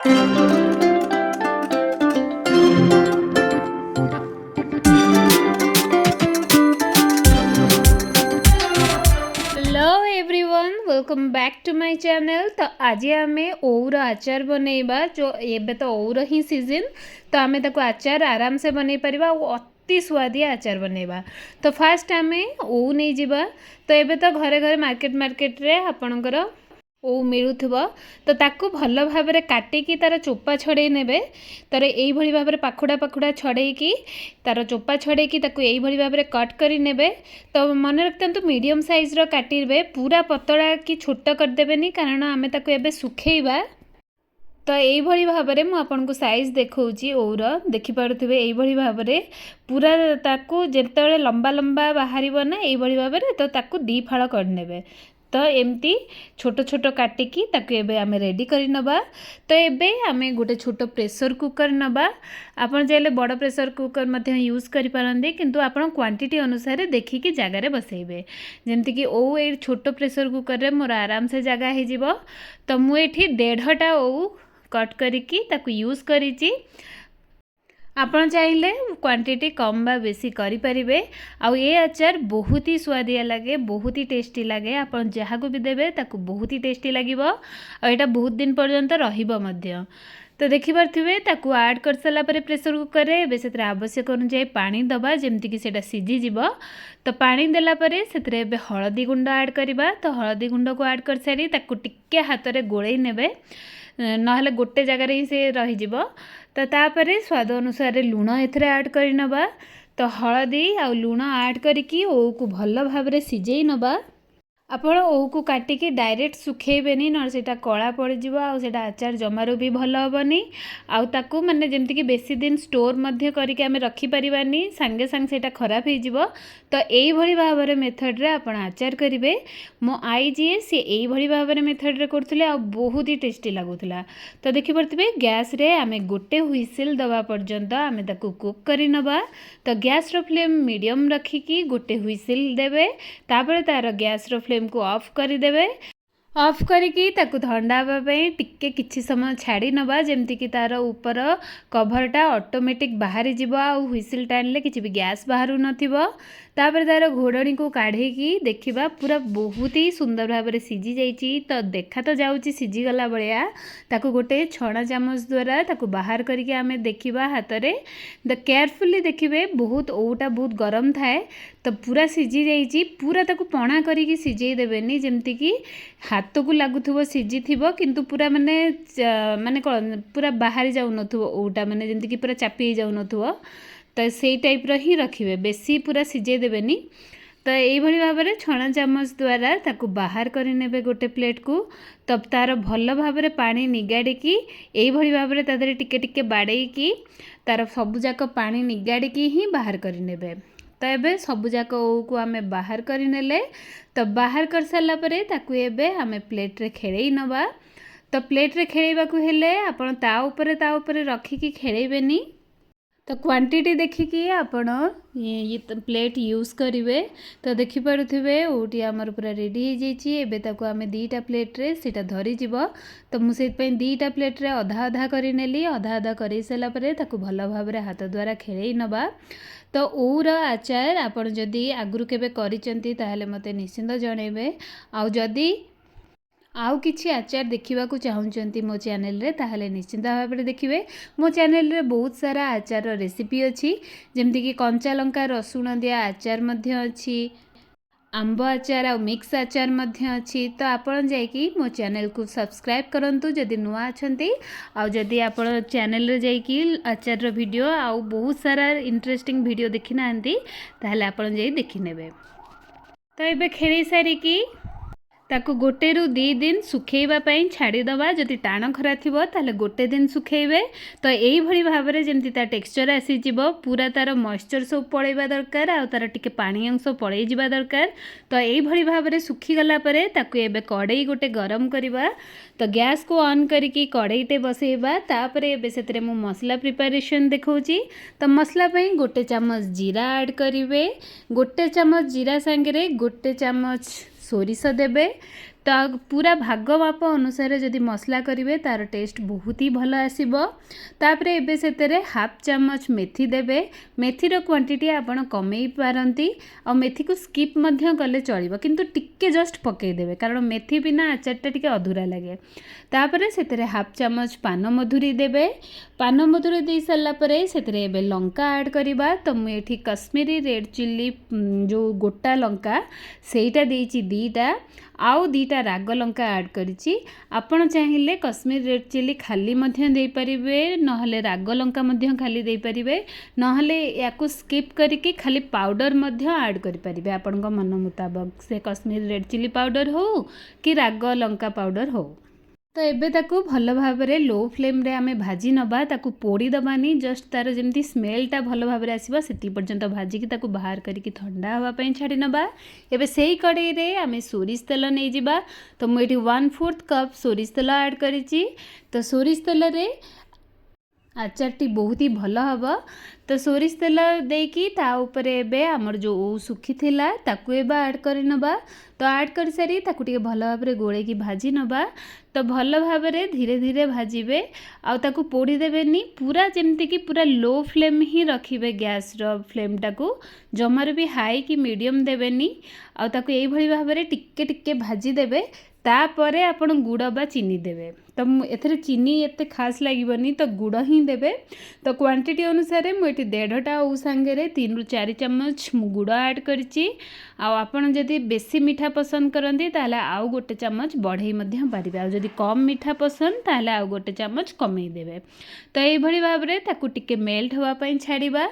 Hello everyone, welcome back to my channel. तो आज आम ओर आचार बनइबा। जो एबे तो ओर ही सीजन, तो आम ताको आचार आराम से बनई परिबा। अति स्वादिया आचार बनइबा। तो फास्ट आम ओ नहीं जिबा। तो एबे तो घरे घरे मार्केट रे आपणकर ओ मिलुथिबो। तो ताकू भल भाव में काटिकी तार चोपा छड़े नेबे। तार एई भली भाव में पाखुड़ा पाखुड़ा छड़ेकी तार चोपा छड़ेकी ताकू एई भली भाव में कट करी नेबे। तो मन रखते मीडियम साइज रो काटिबे, पूरा पतला कि छोट करदेबेनी, कारण आमे ताकू एबे सुखेइबा। तो यही भाव में मुझे साइज देखा ओर देखिपे यही भाव में पूरा ताकू जिते लंबा लंबा बाहर ना यही भाव में तो ताकू दी फाड़ करने। तो एमती छोट छोट काटिकी ताकू एबे आमे रेडी करी नबा। तो एबे आमे गोटे छोट प्रेशर कुकर नबा। आपन चाहे बड़ प्रेशर कुकर मध्य यूज करि पारंदी, किंतु आपन क्वांटिटी अनुसार देखिकी जगार बसैबे। जेमती कि ओ ए छोट प्रेशर कुकर रे मोर आराम से जगह हो जिवो। तो मु एठी 1.5टा ओ कट करिकी ताकू यूज करिची। आपण चाहिए क्वांटिटी कम बा बेसी करि परिबे। आउ ये आचार बहुत ही स्वादिया लगे, बहुत ही टेस्टी लगे। आपण जहाँ को भी देबे ताकू बहुत ही टेस्टी लागिबो। आ एटा बहुत दिन पर्यंत रहिबो मध्य। तो देखि पारथिबे ताकू ऐड कर सला परे प्रेशर कुकर रे एबे सेतरे आवश्यक अनुसार पानी दबा, जेमति कि सेटा सिझी जिवो। तो पानी देला परे सेतरे एबे हळदी गुंड ऐड करिबा। तो हळदी गुंड को ऐड कर सारी ताकू टिक्के हाथ रे गोळेई नेबे, नहले गोटे जगार ही से रही जिवो। तो तापरे स्वाद अनुसार लुण एथरे ऐड करि नबा। तो हळदी आ लुण ऐड करिकी ओ को भल भाव में सिझेई नबा। आपण ओ को काटिकी डायरेक्ट सुखेबेनी, न सेटा कला पड़ीजिव। आटा आचार जमारू भी भल हेनी। आउ माने जेमती कि बेसी दिन स्टोर मध्य करके आमे रखी परिबानी, सांगे सांगे सेटा खराब हो जिवो। तो एई भली भाव में मेथड रे आपण आचार करिवे। मो आई जी सी एई भली भाव में मेथड रे करथुले, आ बहुत ही टेस्टी लागुथला। तो देखि परथिबे गैस रे आमे गोटे हुइसिल दवा पर्यंत आमे ताकू कुक करि नबा। तो गैस रो फ्लेम मीडियम रखिकी गोटे हुइसिल देबे। तापर तार गैस रो फ्लेम को ऑफ कर देबे। ऑफ करिकी ताकू ठंडा होगा टिके किछि समय छाड़ी नबा, जेमती कि तार ऊपर कभरटा ऑटोमेटिक बाहरी जीव। आ हुइसिल टाणले किछि भी गैस बाहरु नथिबो। तापर तार घोड़णी को काढ़ीकी देखिबा पूरा बहुत ही सुंदर भाव में सीझी जाइछि। तो देखा तो जाउछि सीझी गला बलिया। ताकू गोटे छणा चामच द्वारा ताकू बाहर करके आमे देखिबा हाथ रे। द केयरफुली देखिबे, बहुत ओटा बहुत गरम थाए। तो पूरा सीझी जाइछि, पूरा ताकू पणा करिकी सिझेई देबेनी, जेमती कि हाथ को लगुथुबो सीझी थिबो, किंतु पूरा माने माने पूरा बाहरी जाउ नथुबो ओटा, माने जेमती कि पूरा चापी जाउ नथुबो। तो सेई टाइप रो ही रखिबे, बेसी पूरा सिझेई देबेनी। तो यही भाव में छणा चामच द्वारा ताकू बाहर करि नेबे गोटे प्लेट को। तब तार भल भाव में पानी निगाड़िकी यही भाव में तादरे टिके टिके बाड़ेकी तार सबुजाक पानी निगाड़िकी ही बाहर करि नेबे। तो एबे सबुजाक ओ को आमे बाहर करि नेले। तो बाहर कर सारा परे ताकू एबे आमे प्लेट रे खेळेई नबा। तो प्लेट रे खेळेबाकू हेले आपण ता ऊपर रखिकी खेळेबेनी। तो क्वांटिटी देखिकी आपण ये प्लेट यूज करेंगे। तो देखिपे ओटी आमर पूरा रेडी हो जाइए। एबे ताको आमे 2टा प्लेट रे सेटा धरी जीव। तो मुझे 2टा प्लेट रे अधा अधा करी नेली। अधा अधा कर सारा परे ताको भल भाव में हाथ द्वारा खेळेई नबा। तो ओर आचार आपण जदि आगुरु केबे करिसेंती ताहले मते निश्चिंत जणेबे। आउ जदि आउ किछि आचार देखा चाहूँगी मो चैनल रे, ताहले निश्चिंत भाव में देखिए। मो चैनल रे बहुत सारा आचार रेसिपी अच्छी, जमती कि कंचा लंका रसुण दिया आचार मध्य अच्छी, आंब आचार आ मिक्स आचार मध्य अच्छी। तो आपण जाइकी मो चैनल को सब्सक्राइब करंतु जदि नुआ अछंती। आ जदि आपण चैनल रे जाइकी आचार रो वीडियो आ बहुत सारा इंटरेस्टिंग वीडियो देखि नांती, ताहले आपण जाई देखि नेबे। तो एबे खेली सारिकी ताकू गोटे रु 2 दिन सुखेइबा पई छाड़ी दबा। जदि टाण खरा थिबो ताले गोटे दिन सुखेइबे। तो एई भली भाव में जेमति ता टेक्सचर आसी जिवो, पूरा तार मॉइस्चर सब पळेबा दरकार, आ तार टिके पानी अंश पळेई जिबा दरकार। तो एई भली भाव में सुखी गला परे ताकू एबे कड़ाई गोटे गरम करबा। तो गैस को ऑन करिकी कड़ाईटे बसेइबा। तापरे एबे सेतरे मु मसला प्रिपरेशन देखौची। तो मसला पई गोटे चामच जीरा ऐड करिवे। गोटे चामच जीरा संगे रे गोटे चामच सोरिष देबे। तो पूरा भाग माप अनुसार जदि मसला करेंगे तार टेस्ट बहुत ही भल आसो। तापर एबे सेतेरे हाफ चम्मच मेथी देबे। मेथीर क्वांटिटी आपण कमेई पारंती आ मेथी को स्किप मध्य कले चलिबो, किंतु टिके जस्ट पकेई देबे कारण मेथी बिना आचारटा टिके अधूरा लगे। तापर सेतेरे हाफ चम्मच पान मधुरी देबे। पान मधुरी दे सारा परे सेतेरे एबे लंका ऐड करिबा। तो मु एठी कश्मीरी रेड चिल्ली जो गोटा लंका सेटा देइची 2टा आउ 2टा राग लंका ऐड करिची। आपण चाहिए कश्मीर रेड चिल्ली खाली मध्य दे परिबे, नहले राग लंका मध्य खाली दे परिबे, नहले याकु स्किप करिके खाली पाउडर मध्य ऐड करि परिबे आपण को मन मुताबिक, से कश्मीर रेड चिल्ली पाउडर हो कि राग लंका पाउडर हो। तो एबे ताकू भल भाव में लो फ्लेम रे आमे भाजी नबा, ताकू पोड़ी दबानी, जस्ट तार जेमती स्मेलटा भल भाव में आसीबा सेति पर्यंत भाजिकी ताकू बाहर करिकी ठंडा हवा पई छाड़ी नबा। एबे सेही कड़ाई रे आमे सोरिष तेल नै जिबा। तो मु एठी 1/4 कप सोरिष तेल ऐड करिची। तो सोरिष तेल रे आचारटी बहुत ही भल हम। तो सोरिष तेल देकी ता उपरे एबे हमर जो सुखी थिला ताकू एबे ऐड करि नबा। तो ऐड कर सारी ताकू टिके भल भाव में गोले की भाजी नबा। तो भल भाव में धीरे धीरे भाजिबे आ ताकू पोड़ी देबेनी, पूरा जेमती कि पूरा लो फ्लेम ही रखिबे गैस रो फ्लेम टाकू, जमार भी हाई कि मीडियम देबेनी। आ ताकू एई भली भाव में टिके टिके भाजी देबे। तापरे आपण गुड़ बा चीनी देबे। तो एथरे चीनी एते खास लागिबनी, तो गुड़ ही देबे। तो क्वांटिटी अनुसार मुझे 1.5टा ओ सांगे 3 ରୁ 4 चम्मच गुड़ ऐड करिची। आपण जदि बेसी मीठा पसंद करती ताले आउ 1 चम्मच बढ़ई मध्य पारिबे, आ जदि कम मीठा पसंद ताले आउ 1 चम्मच कमई देबे। तो एई भली भाव में ताकू टिके मेल्ट हवा पई छाड़ीबा।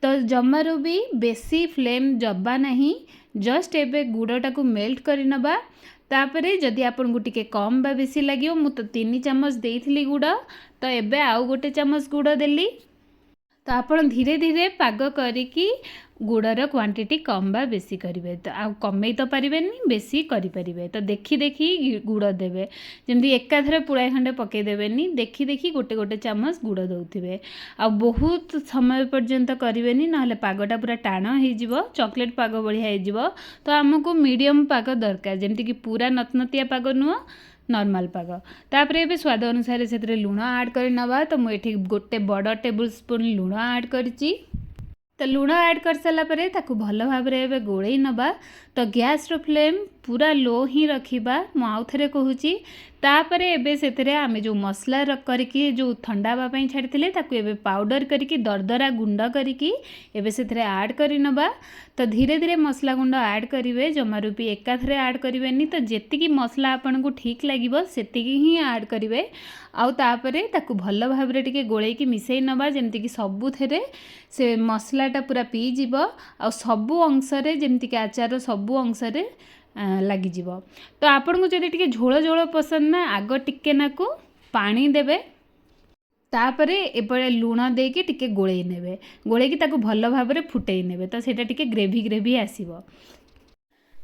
तो जमारू भी बेसी फ्लेम जब्बा नहीं, जस्ट एबे गुड़टा को मेल्ट करि नबा। तापरे जदि आपन को टिके कम बा बेसी लागियो, मु तो 3 चम्मच देइथिली गुड़, तो एबे आउ 1 चम्मच गुड़ देली। तो आपन धीरे धीरे पाग करिकी गुड़र क्वांटिटी कम बा बेसी करेंगे। तो आ कमई तो पारिबेनी, बेसी करि परिबे। तो देखी देखी गुड़ देबे, जेमती एकाथरे पुड़ाए खंडे पकई देबेनी, देखी देखी गोटे गोटे चम्मच गुड़ दउथिबे। आ बहुत समय पर्यंत करिवेनी, नहले पागटा पूरा टाण हो जिवो, चॉकलेट पाग बढ़िया हो जिवो। तो आमको मीडियम पाग दरकार, जेमती कि पूरा नतनतिया पाग नुह, नॉर्मल पाग। तापर एबे स्वाद अनुसार से लुण ऐड कर नवा। तो मुझे गोटे बड़ टेबल स्पून लुण ऐड करिची। तो लुण ऐड कर सारा परे ताकू भल भाव में गोड़े नबा। तो गैस रो फ्लेम पूरा लो ही रखिबा, मु आउ थरे कहूची। तापर एबे सेतरे आमे जो मसला करके जो ठंडा हवा पई छाड़िथिले ताकू एबे पाउडर करके दरदरा गुंड करके एबे सेतरे ऐड करि नबा। तो धीरे धीरे मसला गुंड ऐड करिवे, जमारू भी एकाथरे ऐड करिवेनी। तो जेतिकी मसला आपन को ठीक लागिबो सेतिकी ही ऐड करिवे। आउ तापरे ताकू भल भाव में टिके गोळेकी मिसई नबा, जेमती कि सबु थेरे से मसलाटा पूरा पी जिवो, आ सबु अंश रे जेमती कि आचार सबु अंश रे लगी जिवो। तो आपन को जदि टिके झोल झोल पसंद ना, आग टिके नाकू पानी देबे। तापरे एपरे लुण देके टिके गोळेई नेबे, गोळेकी ताकू भल भाव में फुटेई नेबे। तो सेटा टिके ग्रेवी ग्रेवी आसीबो।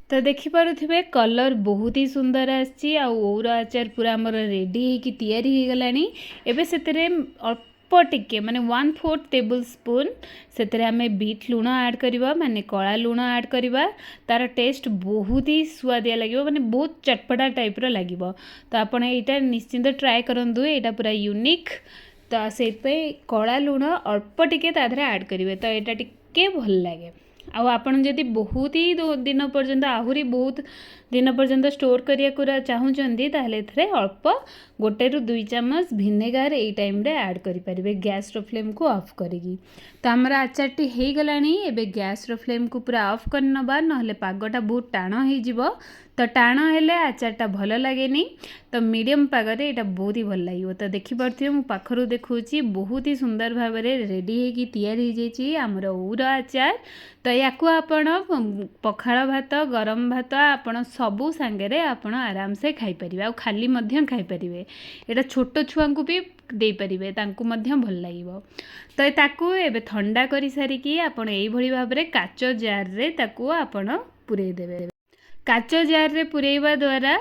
तो देखिपे कलर बहुत ही सुंदर आसी। ओर आचार पूरा आमर रेडी होगी तैयारी हो गलानी। एबे सेतरे अल्प टिके माने 1/4 टेबल स्पून से आमे बीट लुण ऐड करवा, माने कला लुण ऐड करवा। तार टेस्ट बहुत ही सुआदिया लगे, माने बहुत चटपटा टाइप रो लगे। तो आपन एटा निश्चिंत ट्राए करंतु, एटा पूरा यूनिक। तो से कला लुण अल्प टिके ताधरे ऐड करेंगे, तो एटा टिके भल लगे। आपण जदि बहुत ही दिन पर्यंत आहरी बहुत दिन पर्यंत स्टोर करिया चाहूँगी ताहले एथरे अल्प 1 ରୁ 2 चम्मच भिनेगार एई टाइम रे ऐड करि परिबे, गैस रो फ्लेम को ऑफ करिकी। तो हमर आचारटी हे गलानी। एबे गैस रो फ्लेम को पूरा ऑफ कर नबा, नहले पागटा बहुत टाण हो जिवो। तो टाण हेले आचारटा भल लागेनी। तो मीडियम पागरे एटा बहुत ही भल लागिवो। तो देखि पारथिबे मु पाखरु देखौची, बहुत ही सुंदर भाव में रेडी होगी तैयारी हो जाइए हमर ओर आचार। तो याकू आपण पखाळ भात, गरम भात, आपण सबू सांगे आपण आराम से खाई परिबे, आ खाली मध्य खाई परिबे। एटा छोट छुआ को भी दे परिबे, तांकू मध्य भल लागिवो। तो ताकू एबे ठंडा करि सारिकी आपण एई भली भाव में काचो जार रे ताकू आपण पुरई देबे। काचो जार रे पुरैबा द्वारा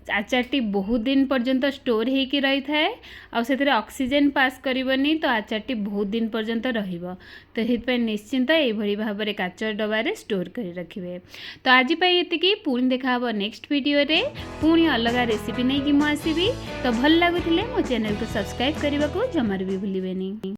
आचारटी बहुत दिन पर्यंत स्टोर होकर रही थाए आउ ऑक्सीजन पास करबनी तो आचारटी बहुत दिन पर्यंत रहिबो। तो से निश्चिंत यही भाव में काच डबारे स्टोर कर रखिए। तो आज ये पुणी देखा नेक्स्ट वीडियो रे पुणी अलग रेसिपी नहीं कि मुझे तो भल लगुले मो चैनल को सब्सक्राइब करने को जमार भी भूलें।